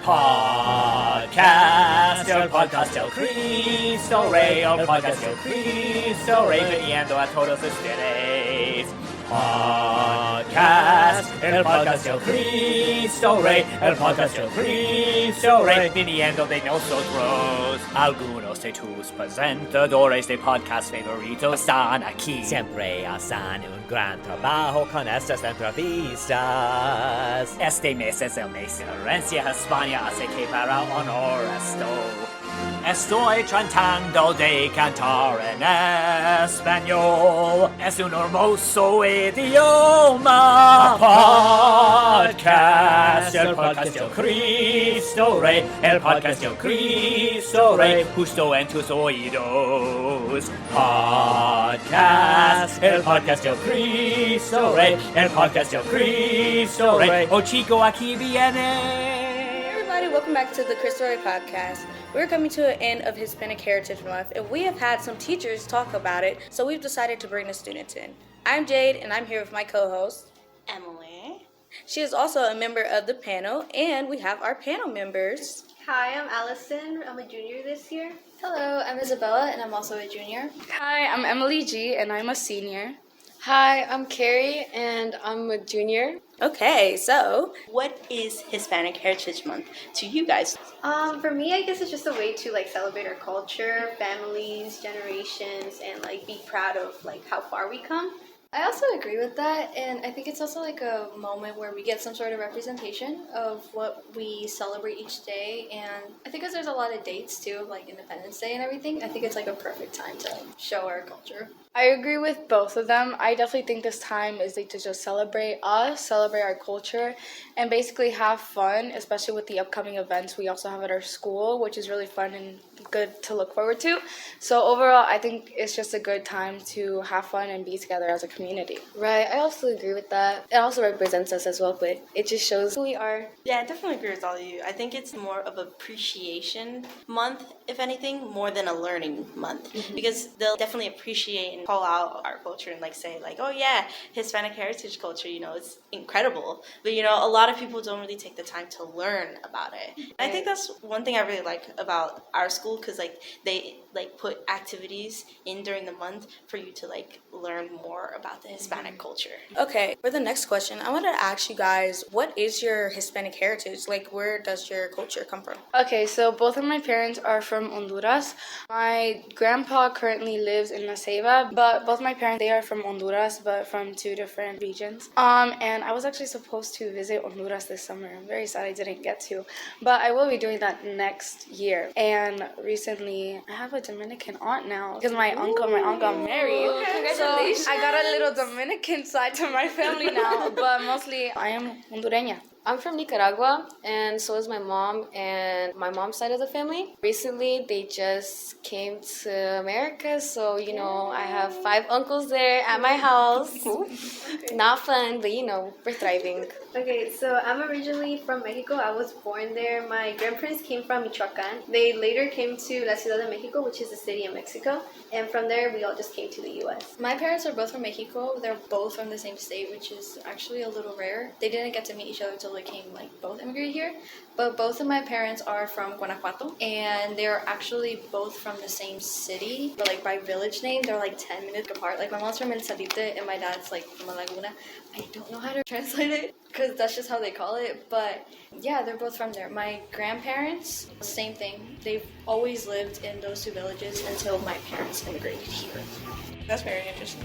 Podcast, el podcast del Cristo Rey, el podcast del Cristo Rey, viniendo a todos ustedes. Podcast, el podcast del Cristo Rey, el podcast del Cristo Rey, viniendo de nosotros. Algunos de tus presentadores de podcast favoritos están aquí. Siempre hacen un gran trabajo con estas entrevistas. Este mes es el mes de herencia Hispania, así que para honor estoy tratando de cantar en español. Es un hermoso idioma. Podcast, el podcast del Cristo Rey, el podcast del Cristo Rey, justo en tus oídos. Podcast, el podcast del Cristo Rey, el podcast del Cristo Rey. Oh chico, aquí viene. Welcome back to the Cristo Rey podcast. We're coming to an end of Hispanic Heritage Month, and we have had some teachers talk about it, so we've decided to bring the students in. I'm Jade, and I'm here with my co-host, Emily. She is also a member of the panel, and we have our panel members. Hi, I'm Allison. I'm a junior this year. Hello, I'm Isabella, and I'm also a junior. Hi, I'm Emily G, and I'm a senior. Hi, I'm Carrie, and I'm a junior. Okay, so what is Hispanic Heritage Month to you guys? For me, I guess it's just a way to celebrate our culture, families, generations, and be proud of how far we come. I also agree with that, and I think it's also a moment where we get some sort of representation of what we celebrate each day, and I think because there's a lot of dates too, like Independence Day and everything, I think it's a perfect time to show our culture. I agree with both of them. I definitely think this time is to just celebrate us, celebrate our culture, and basically have fun, especially with the upcoming events we also have at our school, which is really fun and good to look forward to. So overall, I think it's just a good time to have fun and be together as a community. Right, I also agree with that. It also represents us as well, but it just shows who we are. Yeah, I definitely agree with all of you. I think it's more of appreciation month, if anything, more than a learning month. Mm-hmm. Because they'll definitely appreciate and call out our culture and say oh yeah, Hispanic heritage culture, it's incredible. But a lot of people don't really take the time to learn about it. And I think that's one thing I really like about our school, because they put activities in during the month for you to learn more about the Hispanic culture. Okay, for the next question, I want to ask you guys, what is your Hispanic heritage? Where does your culture come from? Okay, so both of my parents are from Honduras. My grandpa currently lives in La Ceiba, but both my parents, they are from Honduras, but from two different regions. And I was actually supposed to visit Honduras this summer. I'm very sad I didn't get to, but I will be doing that next year. And recently, I have a Dominican aunt now because my uncle got married. Congratulations. So I got a little Dominican side to my family now, but mostly I am Hondureña. I'm from Nicaragua, and so is my mom and my mom's side of the family. Recently, they just came to America, so, I have 5 uncles there at my house. Not fun, but, we're thriving. Okay, so I'm originally from Mexico. I was born there. My grandparents came from Michoacan. They later came to La Ciudad de Mexico, which is a city in Mexico. And from there, we all just came to the U.S. My parents are both from Mexico. They're both from the same state, which is actually a little rare. They didn't get to meet each other until they came, both immigrated here. But both of my parents are from Guanajuato, and they're actually both from the same city, but by village name, they're 10 minutes apart. My mom's from El Salite, and my dad's from La Laguna. I don't know how to translate it, because that's just how they call it, but yeah, they're both from there. My grandparents, same thing. They've always lived in those 2 villages until my parents immigrated here. That's very interesting.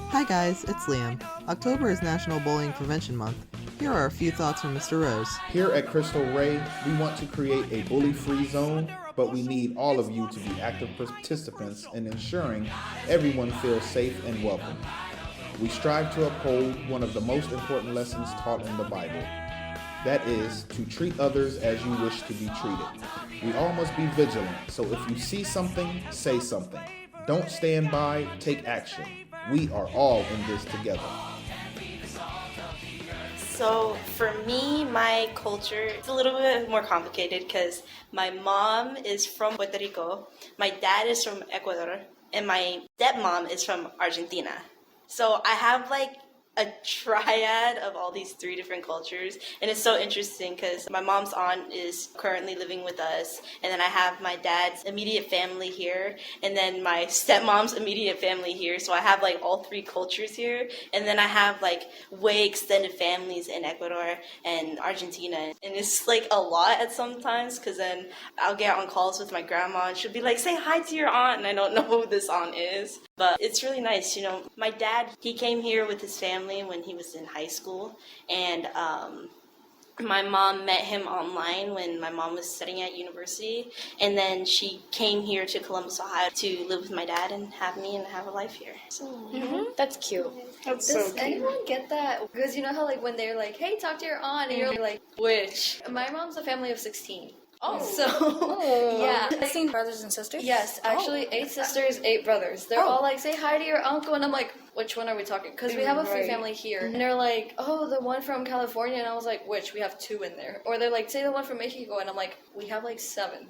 Hi guys, it's Liam. October is National Bullying Prevention Month. Here are a few thoughts from Mr. Rose. Here at Cristo Rey, we want to create a bully-free zone, but we need all of you to be active participants in ensuring everyone feels safe and welcome. We strive to uphold one of the most important lessons taught in the Bible. That is, to treat others as you wish to be treated. We all must be vigilant, so if you see something, say something. Don't stand by, take action. We are all in this together. So for me, my culture is a little bit more complicated because my mom is from Puerto Rico, my dad is from Ecuador, and my stepmom is from Argentina. So I have a triad of all these 3 different cultures, and it's so interesting because my mom's aunt is currently living with us, and then I have my dad's immediate family here, and then my stepmom's immediate family here, so I have like all 3 cultures here, and then I have like way extended families in Ecuador and Argentina, and it's like a lot at sometimes because then I'll get on calls with my grandma and she'll be like, say hi to your aunt, and I don't know who this aunt is. But it's really nice, you know. My dad, he came here with his family when he was in high school, and my mom met him online when my mom was studying at university, and then she came here to Columbus, Ohio to live with my dad and have me and have a life here. So, That's cute. Does anyone get that? Because you know how like when they're like, hey, talk to your aunt, and you're like, which? My mom's a family of 16. Oh. So, yeah. 16 brothers and sisters? Yes, actually 8 sisters, 8 brothers. They're all like, say hi to your uncle, and I'm like, which one are we talking? Because we have a free family here. And they're like, oh, the one from California, and I was like, which? We have 2 in there. Or they're like, say the one from Mexico, and I'm like, we have like 7.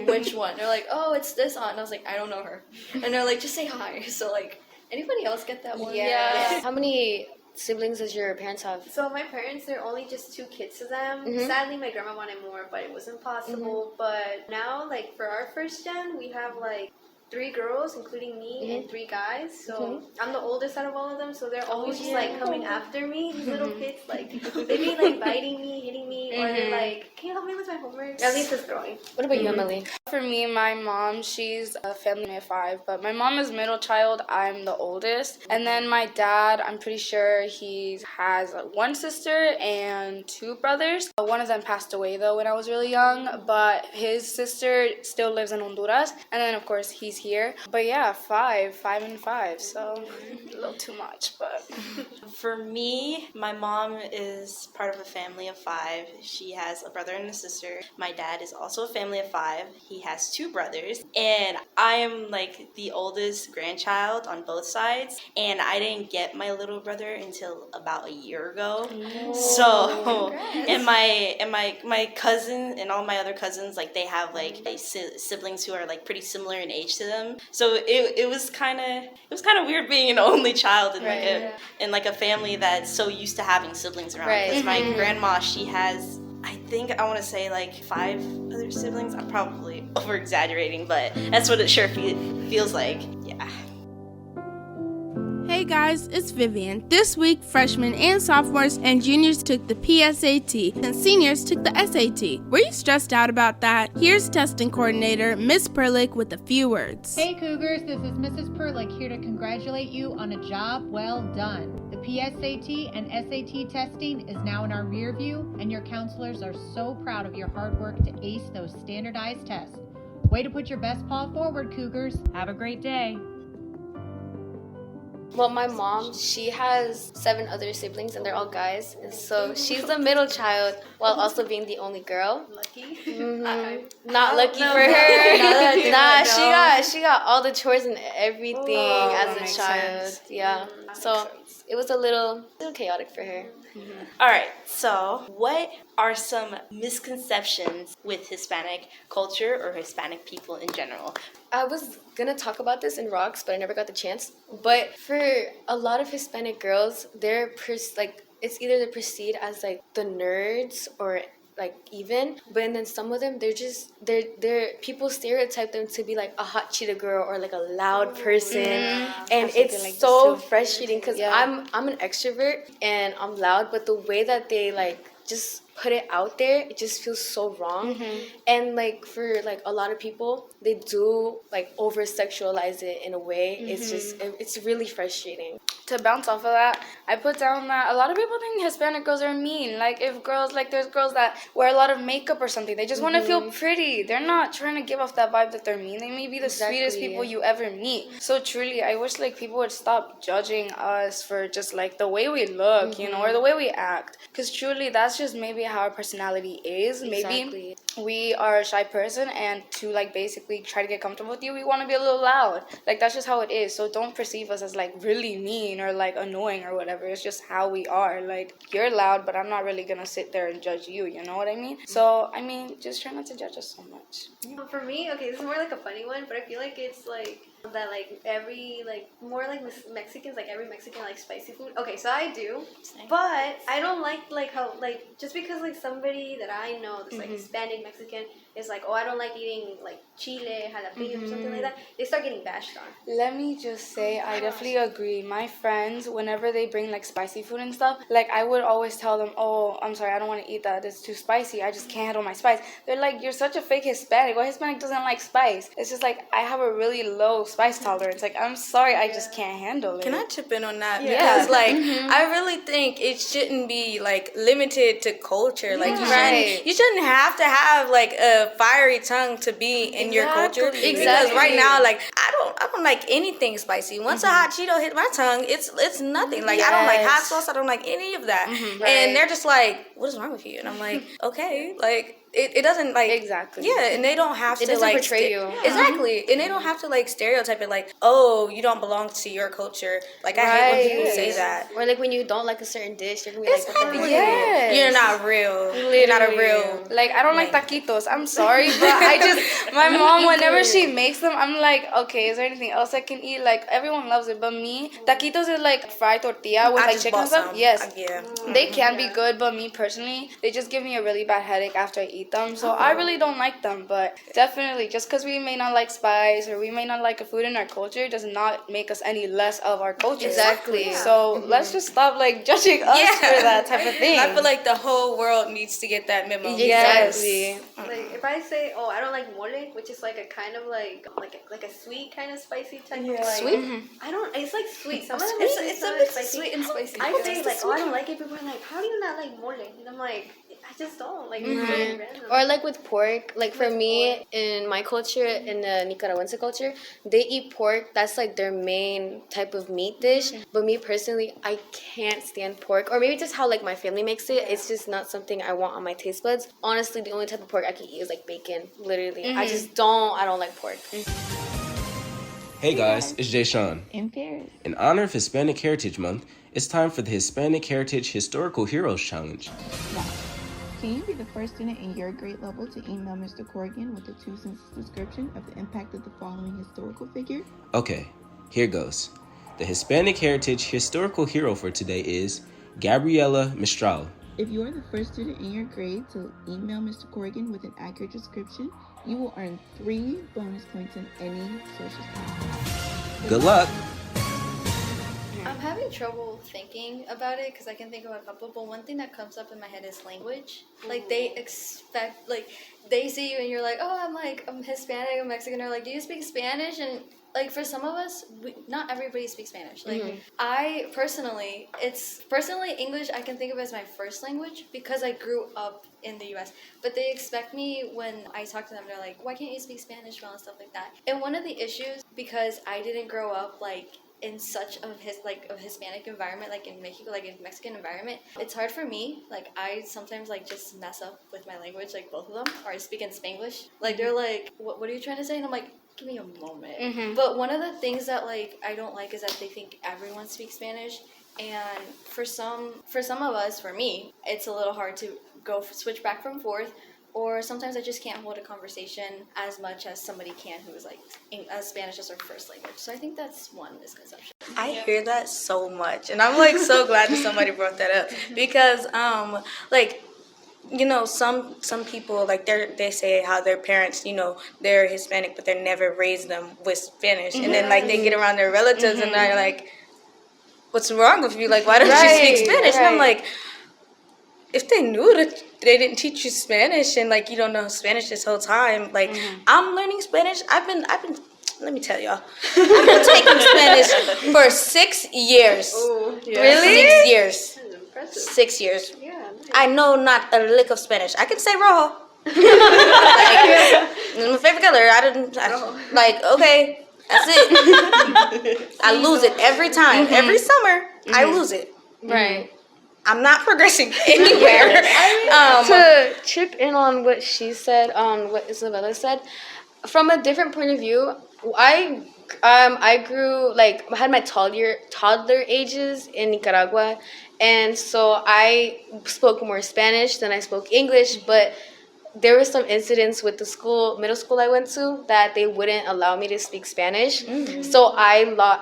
Which one? They're like, oh, it's this aunt, and I was like, I don't know her. And they're like, just say hi. So like, anybody else get that one? Yeah. How many siblings does your parents have? So my parents, there are only just 2 kids to them. Sadly, my grandma wanted more, but it wasn't possible. But now, like, for our first gen, we have, like, 3 girls, including me, and 3 guys. So I'm the oldest out of all of them, so they're always just, like, coming after me. These little kids, like, they be, like, biting me, hitting me, or they're like, can you help me with my homework? At least it's growing. What about you, Emily? For me, my mom, she's a family of 5, but my mom is middle child. I'm the oldest. And then my dad, I'm pretty sure he has 1 sister and 2 brothers. One of them passed away, though, when I was really young, but his sister still lives in Honduras. And then, of course, he's here. But yeah, 5 and 5, so a little too much, but... For me, my mom is part of a family of 5. She has a brother and a sister. My dad is also a family of 5. He has 2 brothers, and I am like the oldest grandchild on both sides, and I didn't get my little brother until about a year ago. So, and my cousin and all my other cousins, like they have like siblings who are like pretty similar in age to them. So it was kind of weird being an only child in like a family that's so used to having siblings around. Because my grandma, she has, I think I want to say like 5 other siblings. I'm probably over exaggerating, but that's what it sure feels like. Yeah. Hey guys, it's Vivian. This week, freshmen and sophomores and juniors took the PSAT, and seniors took the SAT. Were you stressed out about that? Here's testing coordinator Miss Perlick with a few words. Hey Cougars, this is Mrs. Perlick here to congratulate you on a job well done. The PSAT and SAT testing is now in our rear view, and your counselors are so proud of your hard work to ace those standardized tests. Way to put your best paw forward, Cougars. Have a great day. Well, my mom, she has 7 other siblings, and they're all guys. And so she's the middle child while also being the only girl. Lucky? Not lucky for her. She got all the chores and everything as a child. Sense. Yeah. So it was a little chaotic for her. All right, so what are some misconceptions with Hispanic culture or Hispanic people in general? I was gonna talk about this in Rocks, but I never got the chance. But for a lot of Hispanic girls, it's either they're perceived as like the nerds or like even, but then some of them they're people stereotype them to be like a hot cheetah girl or like a loud person, and it's like so frustrating because I'm an extrovert and I'm loud, but the way that they like just put it out there, it just feels so wrong. And like for like a lot of people, they do like over sexualize it in a way. It's really frustrating. To bounce off of that, I put down that a lot of people think Hispanic girls are mean. Like if girls, like there's girls that wear a lot of makeup or something, they just want to feel pretty. They're not trying to give off that vibe that they're mean. They may be the sweetest people you ever meet. So truly, I wish like people would stop judging us for just like the way we look, you know, or the way we act. Because truly, that's just maybe how our personality is. Maybe we are a shy person, and to like basically try to get comfortable with you, we want to be a little loud. Like that's just how it is. So don't perceive us as like really mean or like annoying or whatever. It's just how we are. Like you're loud, but I'm not really gonna sit there and judge you. You know what I mean? So I mean, just try not to judge us so much. For me, okay, this is more like a funny one, but I feel like it's like that like every like more like Mexicans, like every Mexican likes spicy food. Okay, so I do, but I don't like how like just because like somebody that I know that's like Hispanic Mexican is like, oh, I don't like eating like chile, jalapeno, or something like that. They start getting bashed on. Let me just say, I definitely agree. My friends, whenever they bring like spicy food and stuff, like I would always tell them, oh, I'm sorry, I don't want to eat that. It's too spicy. I just can't handle my spice. They're like, you're such a fake Hispanic. What Hispanic doesn't like spice? It's just like, I have a really low spice tolerance. Like, I'm sorry, I just can't handle it. Can I chip in on that? Yeah. Because, like, I really think it shouldn't be, like, limited to culture. Like, you shouldn't have to have, like, a fiery tongue to be in your culture. Because right now, like, I don't like anything spicy. Once a hot Cheeto hit my tongue, it's nothing. Like, I don't like hot sauce. I don't like any of that. And they're just like, what is wrong with you? And I'm like, okay, like, it doesn't, like... Exactly. Yeah, and they don't have to, like... It doesn't portray you. Exactly. And they don't have to, like, stereotype it like, oh, you don't belong to your culture. Like, I hate when people say that. Or, like, when you don't like a certain dish, you're going to be like, what the heck? Yes. You're not real. You're not a real... Like, I don't like taquitos. I'm sorry, but I just... My mom, whenever she makes them, I'm like, okay, is there anything else I can eat? Like, everyone loves it, but me, taquitos is like fried tortilla with, like, chicken and stuff. Yes. Yeah. They can be good, but me, personally, they just give me a really bad headache after I eat them. So I really don't like them, but definitely, just because we may not like spice or we may not like a food in our culture does not make us any less of our culture. Exactly. So let's just stop, like, judging us for that type of thing. I feel like the whole world needs to get that memo. Exactly. Like, if I say, oh, I don't like mole, which is like a kind of like a sweet kind of spicy type of like... Sweet? I don't... It's like sweet. Some of them It's a mix of sweet and spicy. I say, like, oh, I don't like it. People are like, how do you not like mole? And I'm like... I just don't like it's very random. Or like with pork, like for me in my culture, in the Nicaraguense culture, they eat pork. That's like their main type of meat dish. But me personally, I can't stand pork. Or maybe just how like my family makes it. It's just not something I want on my taste buds. Honestly, the only type of pork I can eat is like bacon. Literally, I don't like pork. Hey guys, it's Jay Sean. In Paris. In honor of Hispanic Heritage Month, it's time for the Hispanic Heritage Historical Heroes Challenge. Now, can you be the first student in your grade level to email Mr. Corrigan with a 2-sentence description of the impact of the following historical figure? Okay, here goes. The Hispanic Heritage Historical Hero for today is Gabriela Mistral. If you are the first student in your grade to email Mr. Corrigan with an accurate description, you will earn 3 bonus points in any social studies. Good luck! I'm having trouble thinking about it because I can think of a couple, but one thing that comes up in my head is language. Like, they expect, like, they see you and you're like, oh, I'm Hispanic, I'm Mexican, or like, do you speak Spanish? And like, for some of us, not everybody speaks Spanish. Like, I personally, English I can think of as my first language because I grew up in the U.S. But they expect me when I talk to them, they're like, why can't you speak Spanish well and stuff like that? And one of the issues, because I didn't grow up, like, in such a Hispanic environment, like in Mexico, like in Mexican environment, it's hard for me. Like, I sometimes like just mess up with my language, like both of them, or I speak in Spanglish. Like, they're like, what are you trying to say? And I'm like, give me a moment. But one of the things that like I don't like is that they think everyone speaks Spanish, and for some of us, for me, it's a little hard to switch back and forth. Or sometimes I just can't hold a conversation as much as somebody can who is like Spanish as their first language. So I think that's one misconception. I hear that so much, and I'm like so glad that somebody brought that up because like, you know, some people like they say how their parents, you know, they're Hispanic but they never raised them with Spanish, and then like they get around their relatives and they're like, what's wrong with you? Like, why don't you speak Spanish? And I'm like, if they knew that they didn't teach you Spanish and like you don't know Spanish this whole time, like I'm learning Spanish. I've been let me tell y'all, I've been taking Spanish for 6 years. Ooh, yeah. Really? 6 years. That's impressive. 6 years. Yeah. Nice. I know not a lick of Spanish. I can say rojo. Like, my favorite color. Like, okay, that's it. I lose it every time. Every summer, I lose it. Right. I'm not progressing anywhere. To chip in on what she said, on what Isabella said, from a different point of view, I grew, like, I had my toddler ages in Nicaragua, and so I spoke more Spanish than I spoke English, but there were some incidents with the middle school I went to, that they wouldn't allow me to speak Spanish. So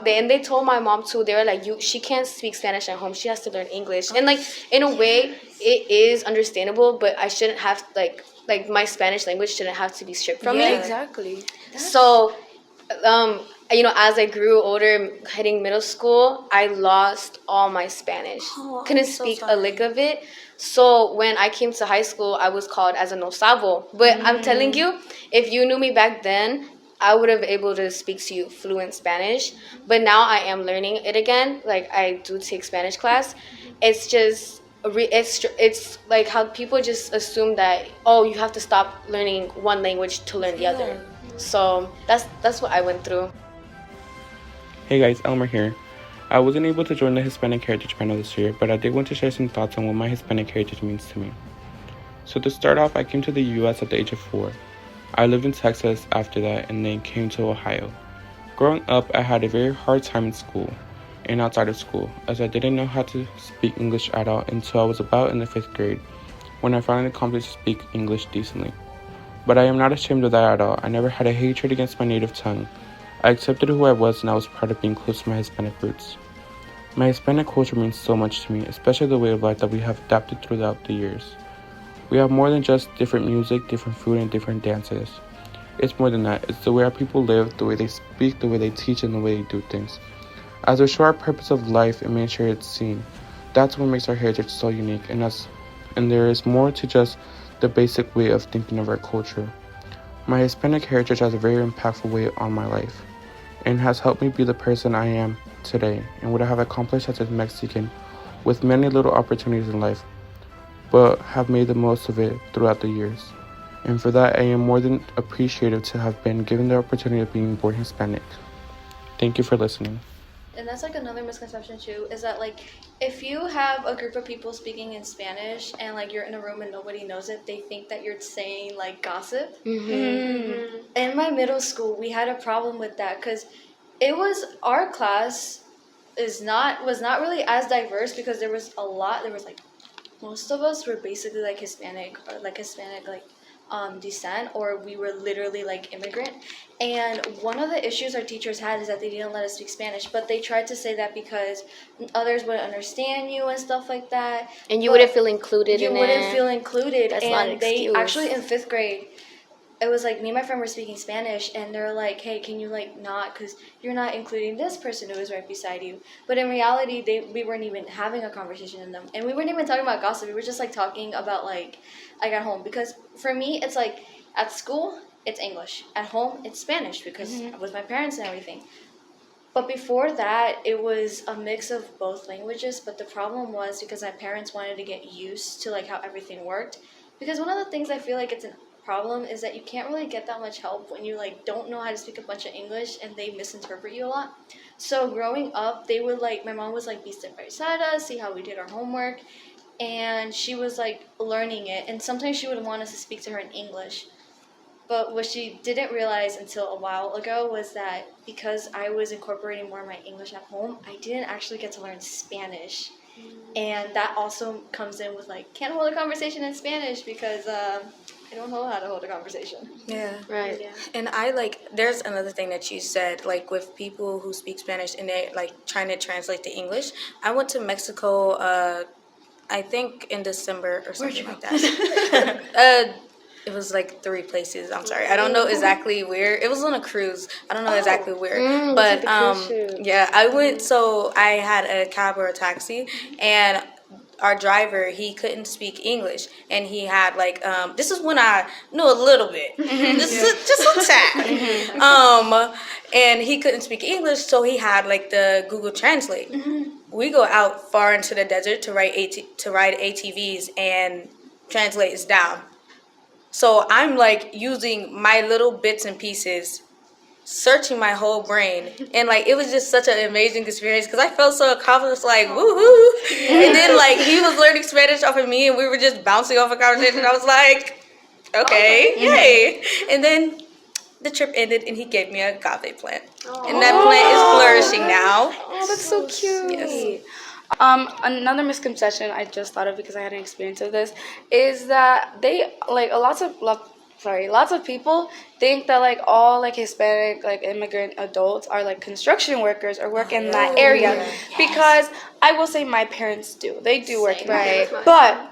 they told my mom too. They were like, she can't speak Spanish at home. She has to learn English. And like, in a way, it is understandable, but I shouldn't have like my Spanish language shouldn't have to be stripped from me. Yeah, exactly. So, as I grew older, heading middle school, I lost all my Spanish. Couldn't speak a lick of it. So when I came to high school, I was called as a no sabo. But I'm telling you, if you knew me back then, I would have been able to speak to you fluent Spanish. But now I am learning it again. Like, I do take Spanish class. It's just... It's like how people just assume that, you have to stop learning one language to learn the other. So that's what I went through. Hey guys, Elmer here. I wasn't able to join the Hispanic Heritage panel this year, but I did want to share some thoughts on what my Hispanic heritage means to me. So to start off, I came to the US at the age of 4. I lived in Texas after that and then came to Ohio. Growing up, I had a very hard time in school and outside of school, as I didn't know how to speak English at all until I was about in the 5th grade, when I finally accomplished to speak English decently. But I am not ashamed of that at all. I never had a hatred against my native tongue. I accepted who I was, and I was proud of being close to my Hispanic roots. My Hispanic culture means so much to me, especially the way of life that we have adapted throughout the years. We have more than just different music, different food, and different dances. It's more than that. It's the way our people live, the way they speak, the way they teach, and the way they do things. As we show our purpose of life and make sure it's seen, that's what makes our heritage so unique, and there is more to just the basic way of thinking of our culture. My Hispanic heritage has a very impactful way on my life, and has helped me be the person I am today, and what I have accomplished as a Mexican, with many little opportunities in life, but have made the most of it throughout the years. And for that, I am more than appreciative to have been given the opportunity of being born Hispanic. Thank you for listening. And that's like another misconception too, is that like if you have a group of people speaking in Spanish and like you're in a room and nobody knows it, they think that you're saying like gossip. In my middle school, we had a problem with that because our class was not really as diverse, because there was like most of us were basically like Hispanic descent, or we were literally like immigrant. And one of the issues our teachers had is that they didn't let us speak Spanish, but they tried to say that because others wouldn't understand you and stuff like that. And you wouldn't feel included in it. You wouldn't feel included. That's not an and they excuse. actually, in 5th grade, it was like me and my friend were speaking Spanish, and they're like, hey, can you like not, because you're not including this person who is right beside you. But in reality, we weren't even having a conversation in them, and we weren't even talking about gossip. We were just like talking about like at home, because for me it's like at school it's English, at home it's Spanish, because with my parents and everything. But before that, it was a mix of both languages. But the problem was because my parents wanted to get used to like how everything worked, because one of the things I feel like it's a problem is that you can't really get that much help when you like don't know how to speak a bunch of English and they misinterpret you a lot. So growing up, they would like, my mom was like be sit beside us, see how we did our homework, and she was like learning it, and sometimes she would want us to speak to her in English. But what she didn't realize until a while ago was that because I was incorporating more of my English at home, I didn't actually get to learn Spanish. And that also comes in with like, can't hold a conversation in Spanish because I don't know how to hold a conversation. Yeah. Right. Yeah. And I there's another thing that you said, like with people who speak Spanish and they like trying to translate to English. I went to Mexico, I think in December or something like that. It was like 3 places. I'm sorry, I don't know exactly where. It was on a cruise. I don't know exactly where, but yeah, I went. So I had a cab or a taxi, and our driver, he couldn't speak English, and he had like this is when I knew a little bit, just a tad, and he couldn't speak English, so he had like the Google Translate. We go out far into the desert to ride ATVs, and translate is down. So I'm like using my little bits and pieces, searching my whole brain, and like it was just such an amazing experience because I felt so accomplished, like woohoo! And then like he was learning Spanish off of me, and we were just bouncing off a conversation. I was like, okay, yay! And then the trip ended, and he gave me a agave plant, and that plant is flourishing now. Oh, that's so cute. Yes. Another misconception I just thought of because I had an experience of this is that they like lots of people think that like all like Hispanic like immigrant adults are like construction workers or work in that area because I will say my parents do. They do work in that. But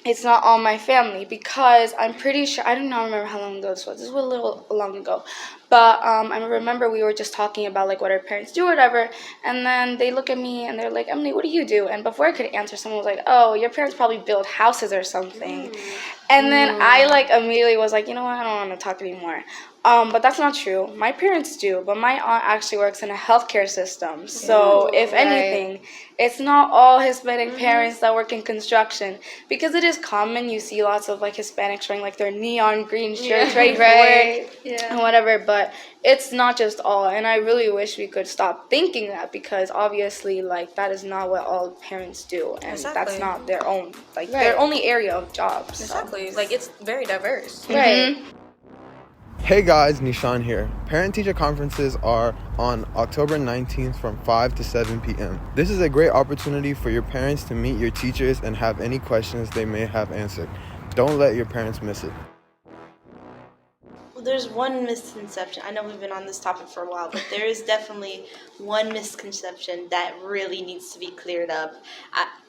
it's not all my family because I'm pretty sure, I do not remember how long ago this was. This was a little long ago. But I remember we were just talking about like what our parents do or whatever. And then they look at me and they're like, Emily, what do you do? And before I could answer, someone was like, oh, your parents probably build houses or something. And then I like immediately was like, you know what, I don't want to talk anymore. But that's not true. My parents do, but my aunt actually works in a healthcare system. So if anything, it's not all Hispanic parents that work in construction because it is common. You see lots of like Hispanics wearing like their neon green shirts, and whatever. But it's not just all. And I really wish we could stop thinking that because obviously like that is not what all parents do, and that's not their own their only area of jobs. Exactly. Like it's very diverse. Hey guys, Nishan here. Parent-teacher conferences are on October 19th from 5 to 7 p.m. This is a great opportunity for your parents to meet your teachers and have any questions they may have answered. Don't let your parents miss it. There's one misconception. I know we've been on this topic for a while, but there is definitely one misconception that really needs to be cleared up.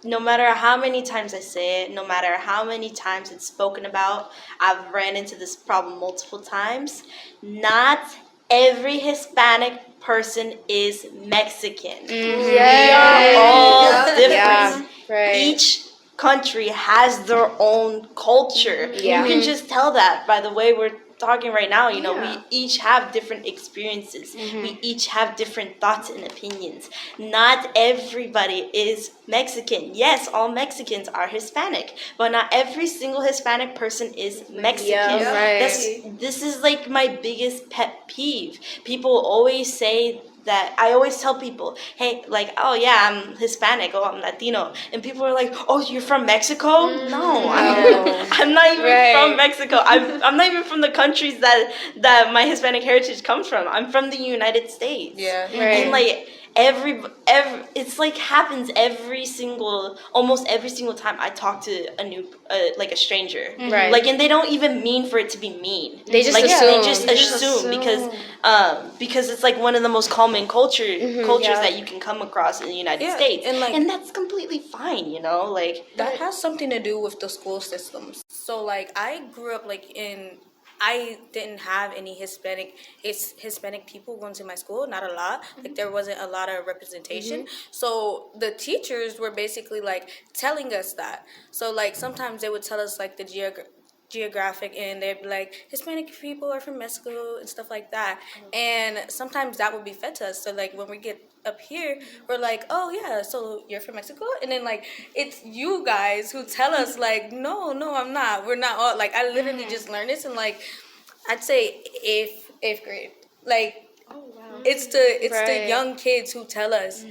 No matter how many times I say it, no matter how many times it's spoken about, I've ran into this problem multiple times. Not every Hispanic person is Mexican. We are all different. Each country has their own culture. You can just tell that by the way we're talking right now. We each have different experiences. We each have different thoughts and opinions. Not everybody is Mexican. Yes, all Mexicans are Hispanic, but not every single Hispanic person is Mexican. This is like my biggest pet peeve. People always say that. I always tell people, hey, like, oh yeah, I'm Hispanic, oh, I'm Latino, and people are like, oh, you're from Mexico? No, I'm not even from Mexico. I'm not even from the countries that my Hispanic heritage comes from. I'm from the United States. And like every it's like happens almost every single time I talk to a new like a stranger, like, and they don't even mean for it to be mean. They just like, assume. They just assume because it's like one of the most common cultures that you can come across in the United States, and that's completely fine, like that has something to do with the school systems. So like I grew up I didn't have any Hispanic people going to my school, not a lot. Like there wasn't a lot of representation. So the teachers were basically like telling us that. So like sometimes they would tell us like the geographic, and they'd be like, Hispanic people are from Mexico and stuff like that. And sometimes that would be fed to us. So like when we get up here, we're like, oh yeah, so you're from Mexico? And then like it's you guys who tell us like, no, I'm not. We're not all like, I literally just learned this in like, I'd say eighth grade. Like it's the young kids who tell us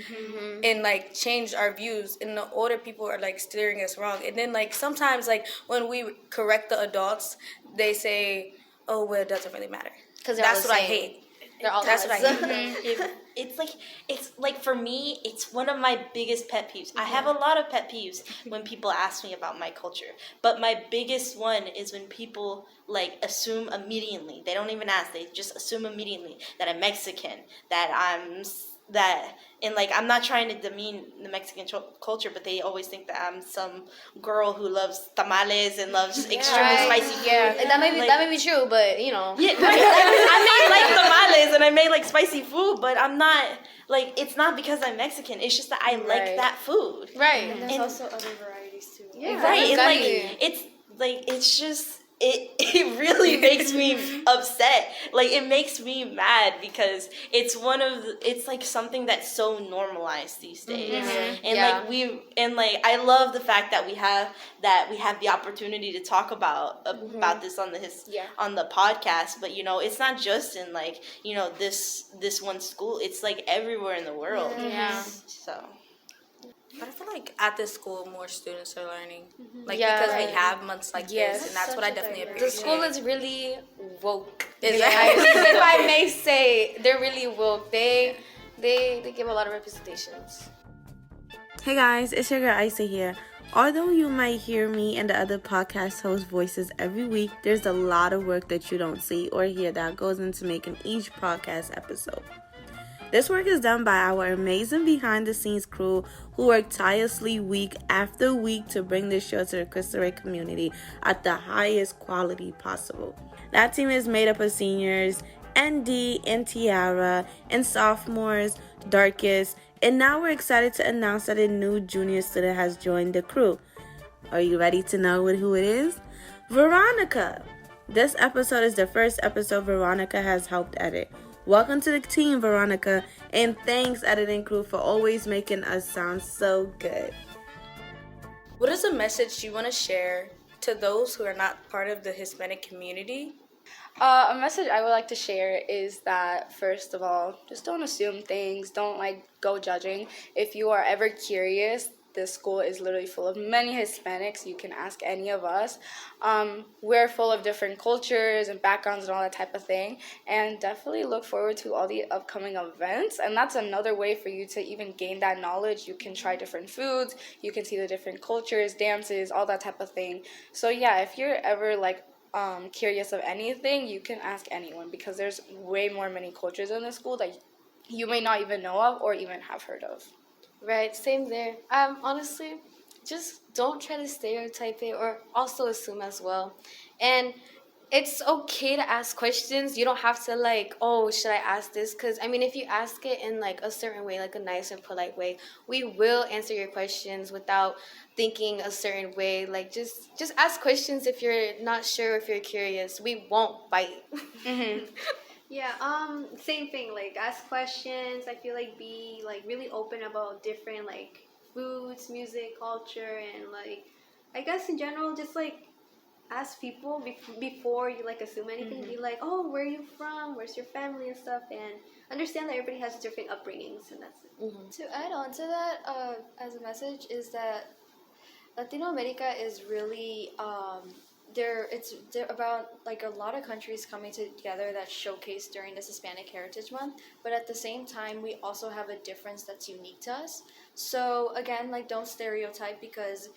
and like change our views, and the older people are like steering us wrong. And then like sometimes like when we correct the adults, they say, oh well, it doesn't really matter. Because that's what I hate. That's what I hate. It's like for me, it's one of my biggest pet peeves. I have a lot of pet peeves when people ask me about my culture, but my biggest one is when people like assume immediately. They don't even ask. They just assume immediately that I'm Mexican, and like I'm not trying to demean the Mexican culture, but they always think that I'm some girl who loves tamales and loves extremely spicy food. Like, that may be true, but I may like tamales and I may like spicy food, but I'm not like, it's not because I'm Mexican. It's just that I like that food. And there's also other varieties too. It's just. It really makes me upset. Like, it makes me mad because it's like something that's so normalized these days. And I love the fact that we have the opportunity to talk about this on the podcast. But it's not just in like this one school. It's like everywhere in the world. So. But I feel like at this school, more students are learning. Because we have months like this, and that's what I definitely appreciate. The school is really woke. If I may say, they're really woke. They give a lot of representations. Hey guys, it's your girl Isa here. Although you might hear me and the other podcast host voices every week, there's a lot of work that you don't see or hear that goes into making each podcast episode. This work is done by our amazing behind-the-scenes crew who work tirelessly week after week to bring this show to the Cristo Rey community at the highest quality possible. That team is made up of seniors, ND and Tiara, and sophomores, Dorcas, and now we're excited to announce that a new junior student has joined the crew. Are you ready to know who it is? Veronica! This episode is the first episode Veronica has helped edit. Welcome to the team, Veronica, and thanks, editing crew, for always making us sound so good. What is a message you want to share to those who are not part of the Hispanic community? A message I would like to share is that, first of all, just don't assume things. Don't, go judging. If you are ever curious, this school is literally full of many Hispanics. You can ask any of us. We're full of different cultures and backgrounds and all that type of thing. And definitely look forward to all the upcoming events. And that's another way for you to even gain that knowledge. You can try different foods. You can see the different cultures, dances, all that type of thing. So yeah, if you're ever curious of anything, you can ask anyone, because there's way many cultures in the school that you may not even know of or even have heard of. Right, same there. Honestly, just don't try to stereotype it or also assume as well. And it's okay to ask questions. You don't have to should I ask this? Because, if you ask it in a certain way, a nice and polite way, we will answer your questions without thinking a certain way. Just ask questions if you're not sure, if you're curious. We won't bite. Mm-hmm. Yeah, same thing, ask questions. I feel be really open about different foods, music, culture, and I guess in general just ask people before you assume anything. Mm-hmm. Be oh, where are you from? Where's your family and stuff? And understand that everybody has different upbringings, and that's it. Mm-hmm. To add on to that, as a message, is that Latino America is really they're about a lot of countries coming together that showcase during this Hispanic Heritage Month, but at the same time we also have a difference that's unique to us. So again, don't stereotype, because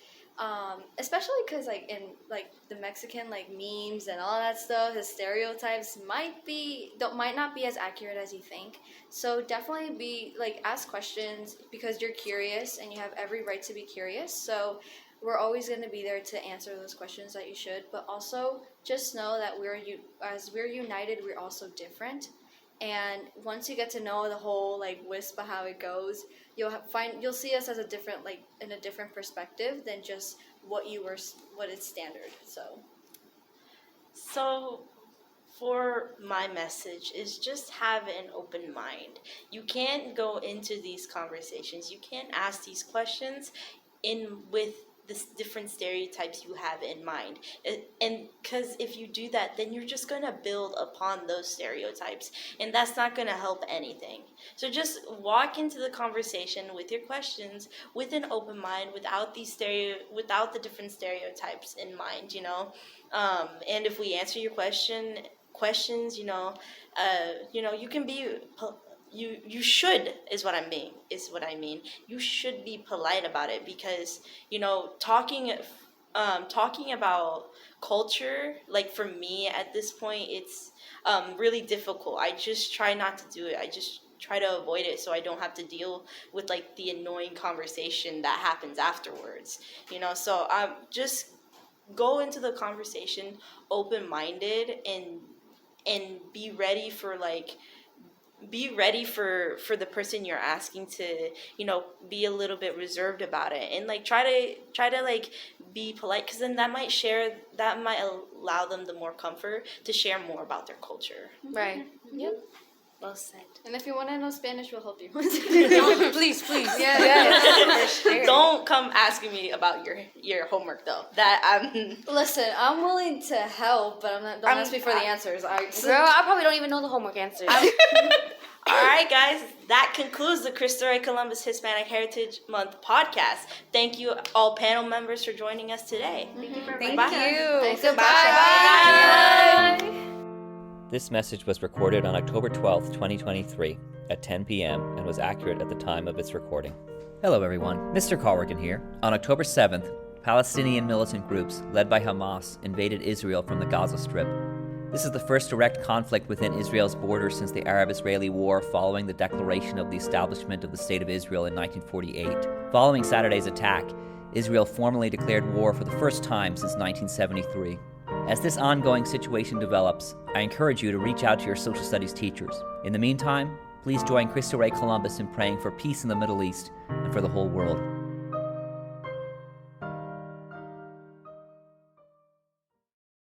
especially because in the Mexican memes and all that stuff, the stereotypes might not be as accurate as you think. So definitely ask questions, because you're curious and you have every right to be curious. So we're always going to be there to answer those questions that you should, but also just know that as we're united, we're also different. And once you get to know the whole wisp of how it goes, you'll see us as a different in a different perspective than just what is standard. So for my message is just have an open mind. You can't go into these conversations, you can't ask these questions with the different stereotypes you have in mind, and because if you do that, then you're just going to build upon those stereotypes, and that's not going to help anything. So just walk into the conversation with your questions with an open mind, without the different stereotypes in mind, and if we answer your questions, you can be you should is what I mean. You should be polite about it, because talking about culture, for me at this point, it's really difficult. I just try not to do it. I just try to avoid it, so I don't have to deal with the annoying conversation that happens afterwards. So just go into the conversation open-minded and be ready for the person you're asking to be a little bit reserved about it, and try to be polite, because then that might allow them the more comfort to share more about their culture. Right. Mm-hmm. Yep. Well said. And if you want to know Spanish, we'll help you. Please. Yeah. Don't come asking me about your homework though. Listen, I'm willing to help, but don't ask me for the answers. Girl, I probably don't even know the homework answers. All right, guys, that concludes the Cristo Rey Columbus Hispanic Heritage Month podcast. Thank you, all panel members, for joining us today. Thank you for Thank inviting us. you. Goodbye. The This message was recorded on October 12, 2023 at 10 p.m. and was accurate at the time of its recording. Hello everyone, Mr. Corrigan here. On October 7th, Palestinian militant groups led by Hamas invaded Israel from the Gaza Strip. This is the first direct conflict within Israel's borders since the Arab-Israeli War following the declaration of the establishment of the State of Israel in 1948. Following Saturday's attack, Israel formally declared war for the first time since 1973. As this ongoing situation develops, I encourage you to reach out to your social studies teachers. In the meantime, please join Cristo Rey Columbus in praying for peace in the Middle East and for the whole world.